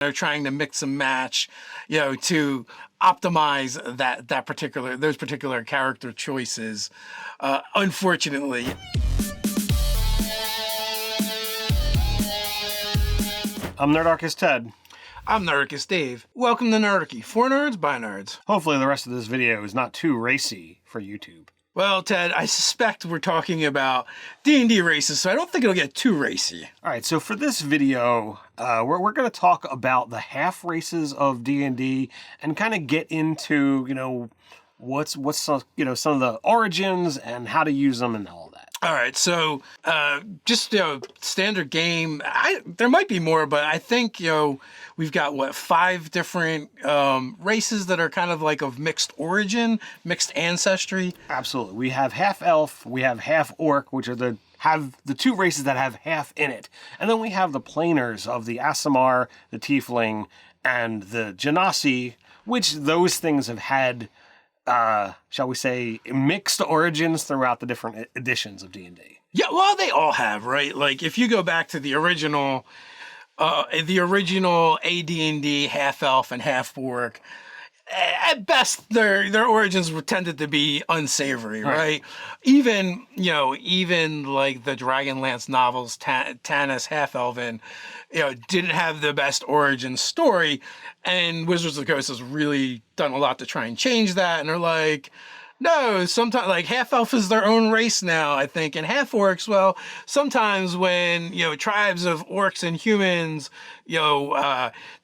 They're trying to mix and match, to optimize those particular character choices. Unfortunately. I'm Nerdarchy Ted. I'm Nerdarchy Dave. Welcome to Nerdarchy, for nerds by nerds. Hopefully the rest of this video is not too racy for YouTube. Well, Ted, I suspect we're talking about D&D races, so I don't think it'll get too racy. All right, so for this video, we're going to talk about the half races of D&D and kind of get into, what's some of the origins and how to use them and all that. All right, so just standard game. There might be more, but I think we've got 5 different races that are kind of like of mixed origin, mixed ancestry. Absolutely, we have half elf, we have half orc, which are the 2 races that have half in it, and then we have the planers of the Aasimar, the Tiefling, and the Genasi, which those things have had. Shall we say, mixed origins throughout the different editions of D&D. Yeah, well, they all have, right? Like, if you go back to the original AD&D half-elf and half-orc, at best, their origins tended to be unsavory, right? Even like the Dragonlance novels, Tanis Half-Elven, didn't have the best origin story, and Wizards of the Coast has really done a lot to try and change that, and they're like, no, sometimes, like, half-elf is their own race now, I think, and half-orcs, well, sometimes when, tribes of orcs and humans,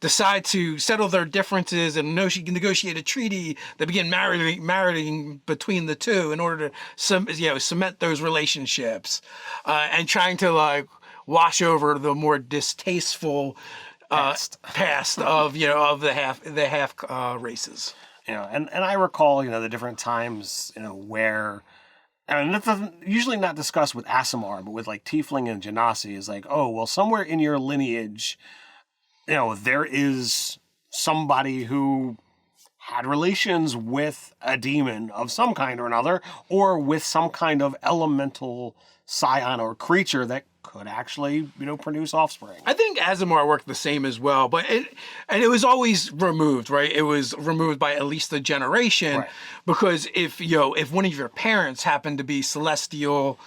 decide to settle their differences and negotiate a treaty, they begin marrying between the two in order to, cement those relationships, and trying to, like, wash over the more distasteful past of the half races. And I recall, the different times, where, and that's usually not discussed with Aasimar, but with like Tiefling and Genasi is like, oh, well, somewhere in your lineage, there is somebody who had relations with a demon of some kind or another, or with some kind of elemental scion or creature that could actually, produce offspring. I think Aasimar worked the same as well, but it was always removed, right? It was removed by at least a generation, right? Because if one of your parents happened to be celestial,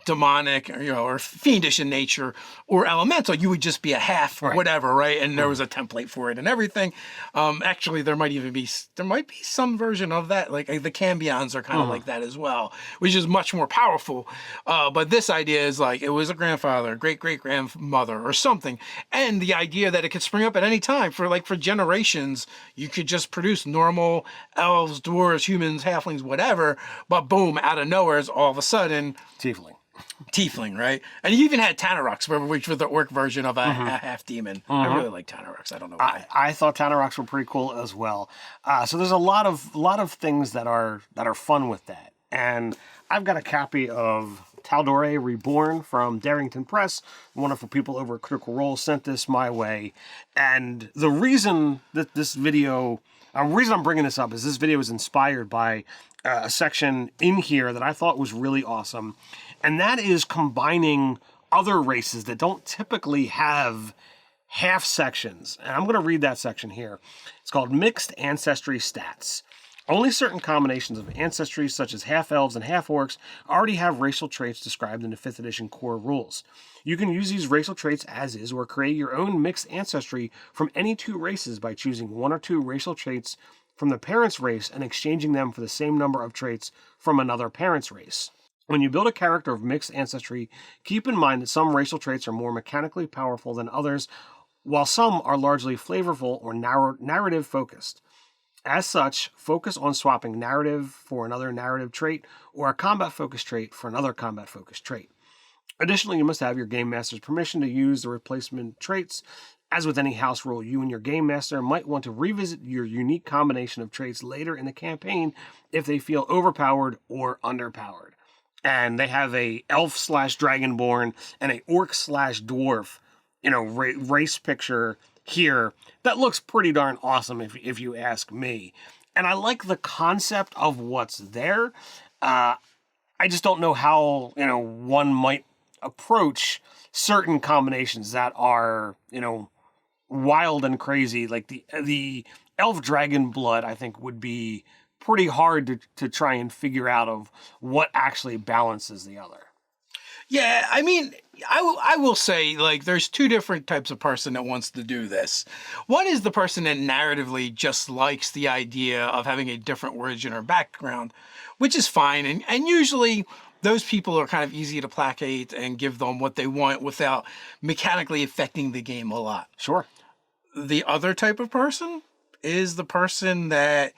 demonic, or fiendish in nature, or elemental, you would just be a half, whatever, right? And there was a template for it and everything. Actually, there might be some version of that, like the Cambions are kind of like that as well, which is much more powerful. But this idea is like, it was a grandfather, great-great-grandmother, or something. And the idea that it could spring up at any time for generations, you could just produce normal elves, dwarves, humans, halflings, whatever, but boom, out of nowhere, all of a sudden, Tiefling, right? And you even had Tanaroks, which was the orc version of a half demon. I really like Tanaroks. I don't know why. I thought Tanaroks were pretty cool as well. So there's a lot of things that are fun with that. And I've got a copy of Tal'Dorei Reborn from Darrington Press. Wonderful people over at Critical Role sent this my way. And the reason that this video, the reason I'm bringing this up is this video is inspired by a section in here that I thought was really awesome, and that is combining other races that don't typically have half sections. And I'm going to read that section here. It's called Mixed Ancestry Stats. Only certain combinations of ancestry, such as half-elves and half-orcs, already have racial traits described in the 5th edition core rules. You can use these racial traits as is, or create your own mixed ancestry from any 2 races by choosing 1 or 2 racial traits from the parent's race and exchanging them for the same number of traits from another parent's race. When you build a character of mixed ancestry, keep in mind that some racial traits are more mechanically powerful than others, while some are largely flavorful or narrative focused. As such, focus on swapping narrative for another narrative trait or a combat-focused trait for another combat-focused trait. Additionally, you must have your game master's permission to use the replacement traits. As with any house rule, you and your game master might want to revisit your unique combination of traits later in the campaign if they feel overpowered or underpowered. And they have a elf/dragonborn and a orc/dwarf, race picture here that looks pretty darn awesome if you ask me. And I like the concept of what's there. I just don't know how, one might approach certain combinations that are, wild and crazy. Like the elf dragon blood, I think, would be pretty hard to try and figure out of what actually balances the other. Yeah, I mean, I will say, like, there's two different types of person that wants to do this. One is the person that narratively just likes the idea of having a different origin or background, which is fine. And usually those people are kind of easy to placate and give them what they want without mechanically affecting the game a lot. Sure. The other type of person is the person that,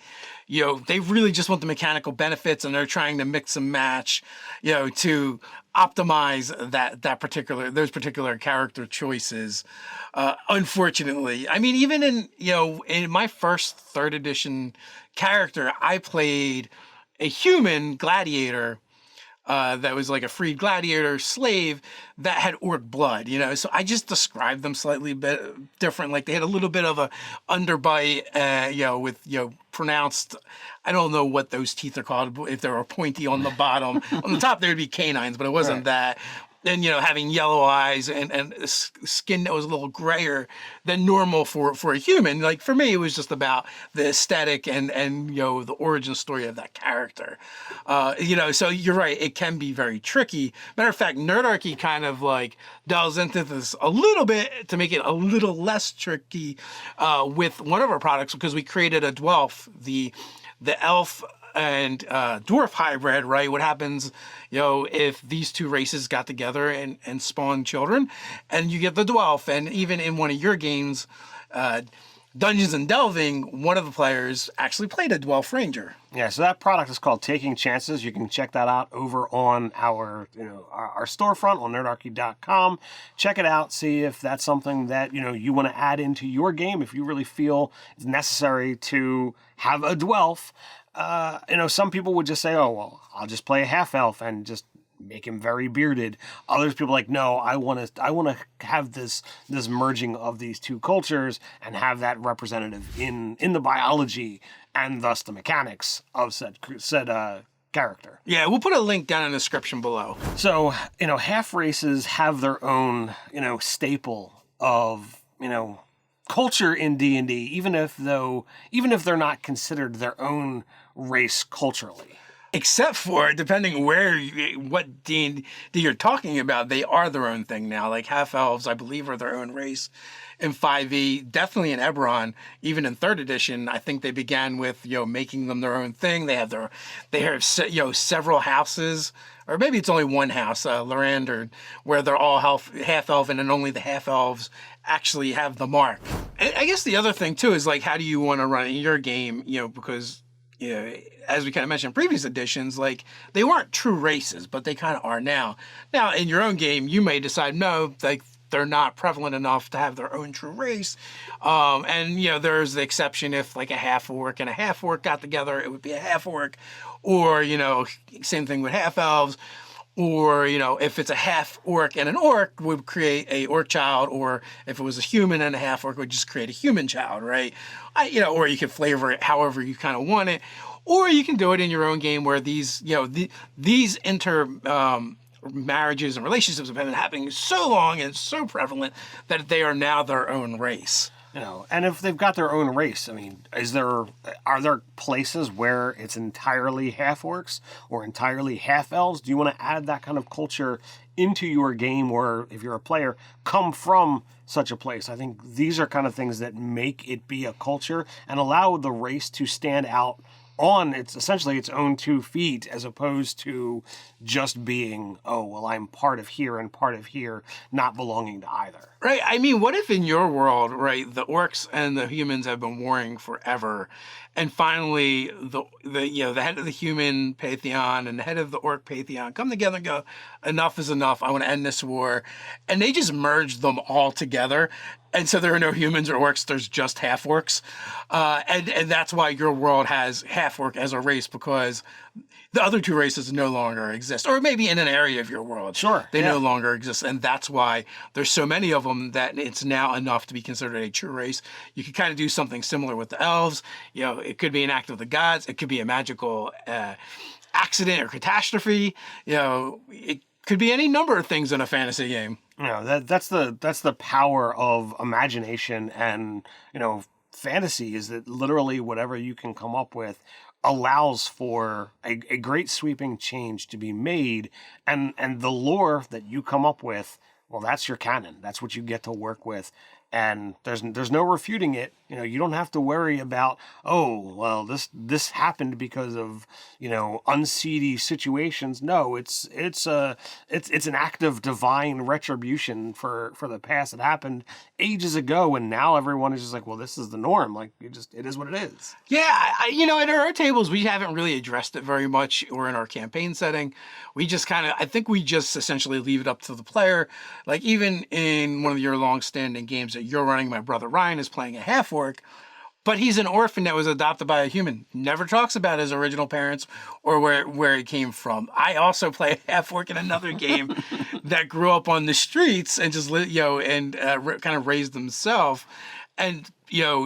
they really just want the mechanical benefits and they're trying to mix and match, to optimize those particular character choices. Unfortunately, I mean, even in my first 3rd edition character, I played a human gladiator that was like a freed gladiator slave that had orc blood, So I just described them slightly bit different. Like they had a little bit of a underbite, with, pronounced, I don't know what those teeth are called, if they were pointy on the bottom. On the top, there'd be canines, but it wasn't that. And, having yellow eyes and skin that was a little grayer than normal for a human. Like for me, it was just about the aesthetic and the origin story of that character. So you're right. It can be very tricky. Matter of fact, Nerdarchy kind of like delves into this a little bit to make it a little less tricky with one of our products, because we created a dwarf, the elf and dwarf hybrid, right? What happens, if these two races got together and spawned children, and you get the dwarf. And even in one of your games, Dungeons and Delving, one of the players actually played a dwarf ranger. Yeah, so that product is called Taking Chances. You can check that out over on our storefront on nerdarchy.com. Check it out, see if that's something that you want to add into your game, if you really feel it's necessary to have a dwarf. Some people would just say, oh, well, I'll just play a half elf and just make him very bearded. Others people are like, no, I want to have this merging of these two cultures and have that representative in the biology and thus the mechanics of said character. Yeah, we'll put a link down in the description below. So, half races have their own, staple of, culture in D&D, even if they're not considered their own race culturally. Except for, depending what D&D you're talking about, they are their own thing now. Like half-elves, I believe, are their own race in 5e. Definitely in Eberron, even in 3rd edition, I think they began with, making them their own thing. They have several houses, or maybe it's only one house, Lorander, where they're all half-elf, and then only the half-elves actually have the mark. And I guess the other thing, too, is like, how do you want to run your game, because as we kind of mentioned in previous editions, like they weren't true races, but they kind of are now. Now, in your own game, you may decide, no, like they're not prevalent enough to have their own true race. And, there's the exception if like a half orc and a half orc got together, it would be a half orc. Or, same thing with half elves. Or, if it's a half orc and an orc, would create a orc child, or if it was a human and a half orc, would just create a human child, right? Or you can flavor it however you kind of want it, or you can do it in your own game where these, these marriages and relationships have been happening so long and so prevalent that they are now their own race. And if they've got their own race, I mean, are there places where it's entirely half orcs or entirely half elves? Do you want to add that kind of culture into your game, or if you're a player, come from such a place? I think these are kind of things that make it be a culture and allow the race to stand out on essentially its own 2 feet, as opposed to just being, oh, well, I'm part of here and part of here, not belonging to either. Right. I mean, what if in your world, right, the orcs and the humans have been warring forever, and finally the head of the human pantheon and the head of the orc pantheon come together and go, enough is enough, I want to end this war, and they just merge them all together. And so there are no humans or orcs, there's just half-orcs. And that's why your world has half-orc as a race, because the other 2 races no longer exist. Or maybe in an area of your world. Sure. They no longer exist. And that's why there's so many of them that it's now enough to be considered a true race. You could kind of do something similar with the elves. It could be an act of the gods. It could be a magical accident or catastrophe. It could be any number of things in a fantasy game. that's the power of imagination and fantasy, is that literally whatever you can come up with allows for a great sweeping change to be made, and the lore that you come up with, well, that's your canon. That's what you get to work with. And there's no refuting it. You don't have to worry about, oh, well, this happened because of unseedy situations. No, it's an act of divine retribution for the past that happened ages ago, and now everyone is just like, well, this is the norm. Like, it is what it is. Yeah, at our tables, we haven't really addressed it very much, or in our campaign setting. We just I think we just essentially leave it up to the player. Like, even in one of your long-standing games that you're running, my brother Ryan is playing a half-orc, but he's an orphan that was adopted by a human. Never talks about his original parents or where he came from. I also play a half-orc in another game that grew up on the streets and just kind of raised himself, and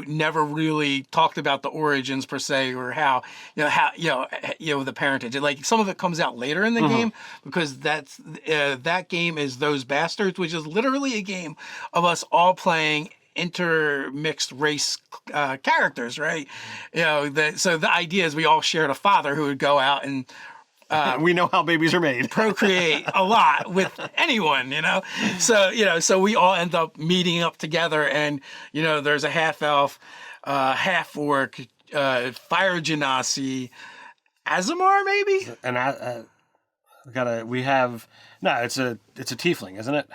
never really talked about the origins per se, or how the parentage. Like, some of it comes out later in the game, because that game is Those Bastards, which is literally a game of us all playing intermixed race characters, right? So the idea is we all shared a father who would go out and we know how babies are made. procreate a lot with anyone, So we all end up meeting up together, and there's a half elf, half orc, fire genasi, Azamar maybe, and it's a tiefling, isn't it?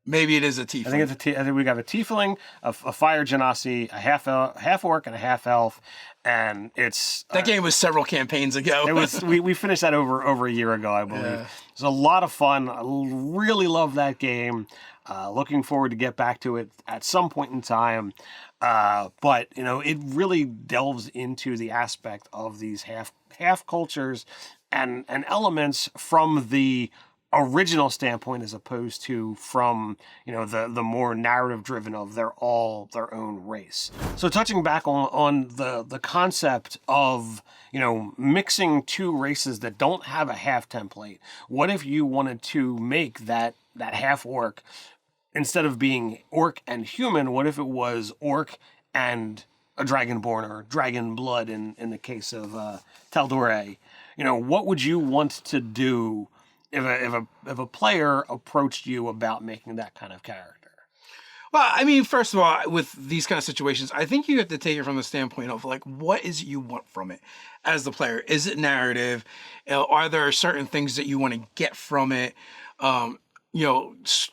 Maybe it is a tiefling. I think we got a tiefling, a fire genasi, a half orc, and a half elf, and it's that game was several campaigns ago. It was we finished that over a year ago, I believe. Yeah. It was a lot of fun. I really love that game. Looking forward to get back to it at some point in time. But it really delves into the aspect of these half cultures and elements from the original standpoint, as opposed to from the more narrative driven of they're all their own race. So touching back on the concept of mixing two races that don't have a half template, what if you wanted to make that half orc, instead of being orc and human, what if it was orc and a dragonborn, or dragon blood in the case of Tal'Dorei? What would you want to do if a player approached you about making that kind of character? Well, I mean, first of all, with these kind of situations, I think you have to take it from the standpoint of, like, what is it you want from it as the player? Is it narrative? Are there certain things that you want to get from it?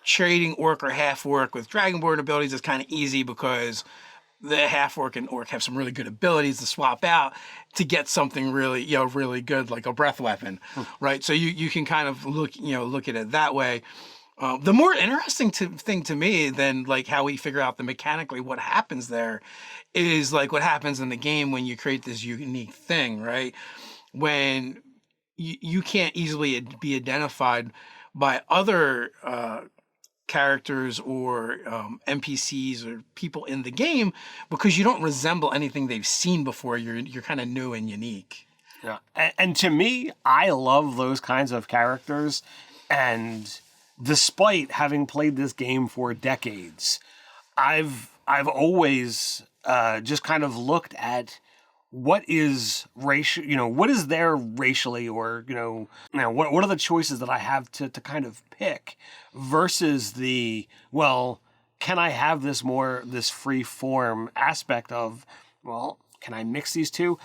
Trading orc or half orc with dragonborn abilities is kind of easy, because the half orc and orc have some really good abilities to swap out to get something really, really good, like a breath weapon, right? So you can kind of look at it that way. The more interesting thing to me than like how we figure out the mechanically what happens there is like what happens in the game when you create this unique thing, right? When you can't easily be identified by other characters or NPCs or people in the game, because you don't resemble anything they've seen before. You're kind of new and unique. Yeah, and to me, I love those kinds of characters. And despite having played this game for decades, I've always just kind of looked at what is racial, what is there racially, or, what are the choices that I have to kind of pick versus can I have this free form aspect of, can I mix these two?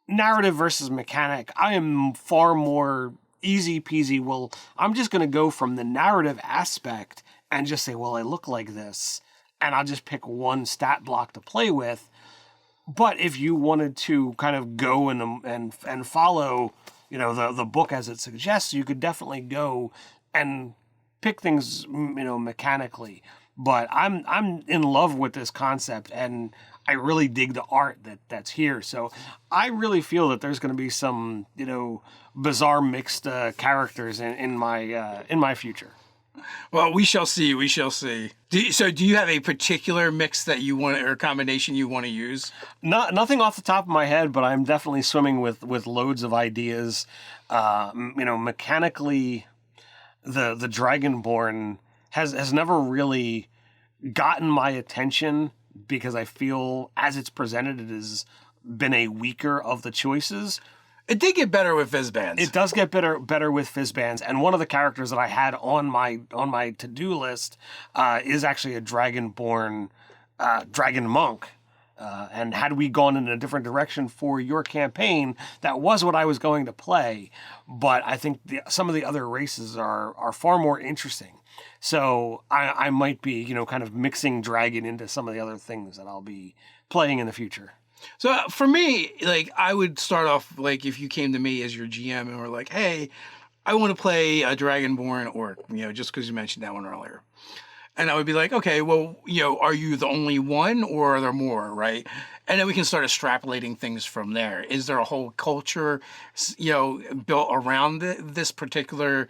Narrative versus mechanic. I am far more easy peasy. Well, I'm just going to go from the narrative aspect and just say, I look like this, and I'll just pick one stat block to play with. But if you wanted to kind of go and follow, the book as it suggests, you could definitely go and pick things, mechanically. But I'm in love with this concept, and I really dig the art that's here. So I really feel that there's going to be some, bizarre mixed characters in my future. Well, we shall see. We shall see. Do you have a particular mix that you want, or combination you want to use? Nothing off the top of my head, but I'm definitely swimming with loads of ideas. Mechanically, the Dragonborn has never really gotten my attention because I feel as it's presented, it has been a weaker of the choices. It did get better with Fizzbands. It does get better with Fizzbands, and one of the characters that I had on my to-do list is actually a Dragonborn dragon monk. And had we gone in a different direction for your campaign, that was what I was going to play. But I think some of the other races are far more interesting. So I might be, kind of mixing dragon into some of the other things that I'll be playing in the future. So for me, like, I would start off, like, if you came to me as your GM and were like, hey, I want to play a Dragonborn orc, just because you mentioned that one earlier. And I would be like, okay, well, are you the only one or are there more, right? And then we can start extrapolating things from there. Is there a whole culture, built around this particular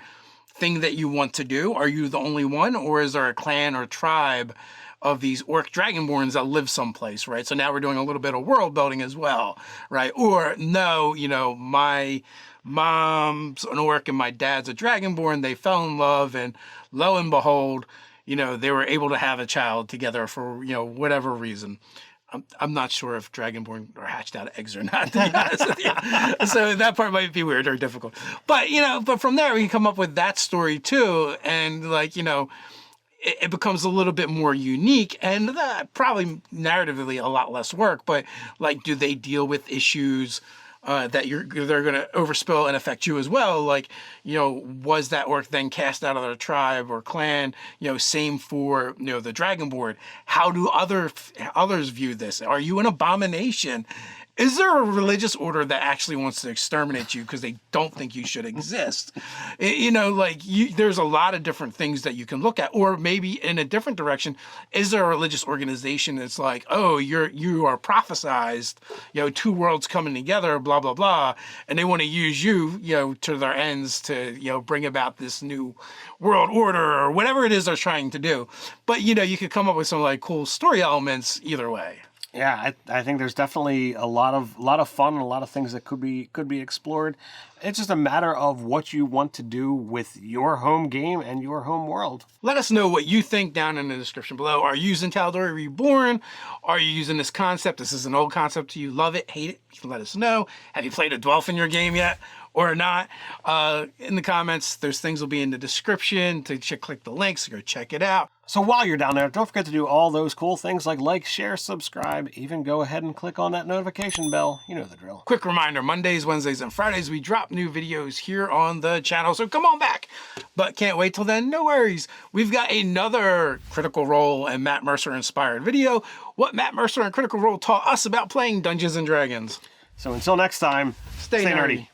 thing that you want to do? Are you the only one, or is there a clan or tribe of these orc dragonborns that live someplace, right? So now we're doing a little bit of world building as well, right? Or no, my mom's an orc and my dad's a dragonborn. They fell in love, and lo and behold, they were able to have a child together for, whatever reason. I'm not sure if Dragonborn are hatched out of eggs or not, to be honest with you. So that part might be weird or difficult. But, but from there, we can come up with that story too. And it becomes a little bit more unique and probably narratively a lot less work. But do they deal with issues that they're going to overspill and affect you as well? Was that orc then cast out of their tribe or clan? Same for, the Dragonborn. How do others view this? Are you an abomination? Is there a religious order that actually wants to exterminate you because they don't think you should exist? There's a lot of different things that you can look at. Or maybe in a different direction, is there a religious organization that's like, oh, you are prophesized, 2 worlds coming together, blah, blah, blah. And they want to use you, to their ends to, bring about this new world order or whatever it is they're trying to do. But, you could come up with some cool story elements either way. Yeah, I think there's definitely a lot of fun and a lot of things that could be explored. It's just a matter of what you want to do with your home game and your home world. Let us know what you think down in the description below. Are you using Tal'Dorei Reborn? Are you using this concept? This is an old concept to you. Love it, hate it? You can let us know. Have you played a Dwelf in your game yet? Or not? In the comments, those things will be in the description. Click the links, go check it out. So while you're down there, don't forget to do all those cool things like, share, subscribe, even go ahead and click on that notification bell. You know the drill. Quick reminder, Mondays, Wednesdays, and Fridays, we drop new videos here on the channel, so come on back. But can't wait till then, no worries. We've got another Critical Role and Matt Mercer inspired video, what Matt Mercer and Critical Role taught us about playing Dungeons & Dragons. So until next time, stay nerdy.